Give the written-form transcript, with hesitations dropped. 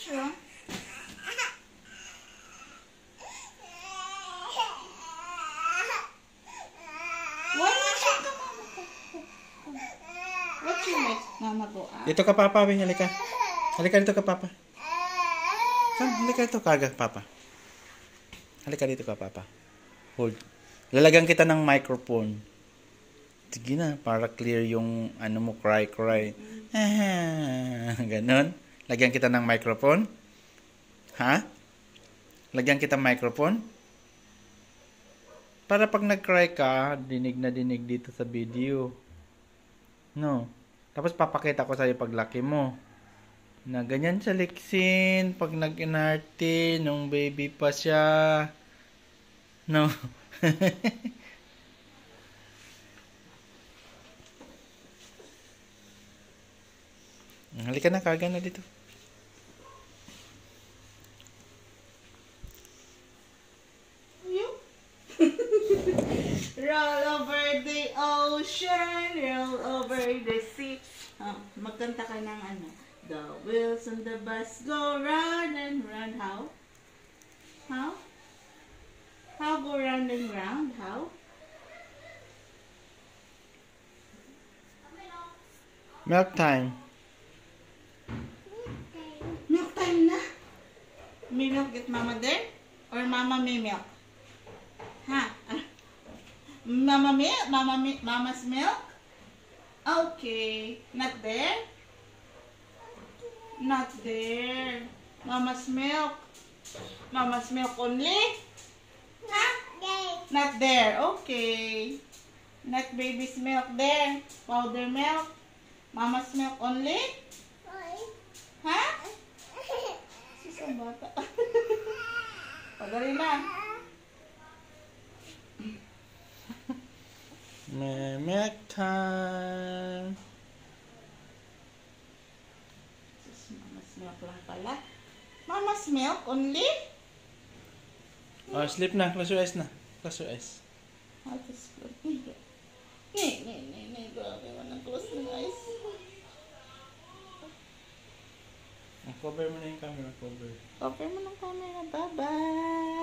What's wrong? Why not you come, Mama? What you make Mama go out? Dito ka, Papa. Halika. Halika dito ka, Papa. Halika dito, kaga, Papa. Halika dito ka, Papa. Hold. Lalagyan kita ng microphone. Sige na, para clear yung ano mo, cry. Ganon. Lagyan kita ng microphone. Ha? Lagyan kita microphone. Para pag nag-cry ka, dinig na dinig dito sa video. No. Tapos papakita ko sa'yo paglaki mo. Na ganyan siya liksin pag nag-inarte nung baby pa siya. No. Halika na, kaga na dito. Roll over the ocean, roll over the sea. Magkanta ka ng ano. The wheels on the bus go round and round. How? How? How go round and round? How? Milk time. Milk time na. May milk get Mama there? Or Mama may milk? Ha? Mama milk? Mama's milk? Okay. Not there? Not there. Mama's milk. Mama's milk only? Not there. Not there. Okay. Not baby's milk there. Powder milk. Mama's milk only? Ha? Isang bata. Pagari na. Milk time. Mama's milk lang pala. Mama's milk only? Oh, sleep na. Close your eyes na. Close your eyes. How to split? Grabe mo nang close ng eyes. Cover mo na yung camera. Cover. Cover mo ng camera. Bye-bye.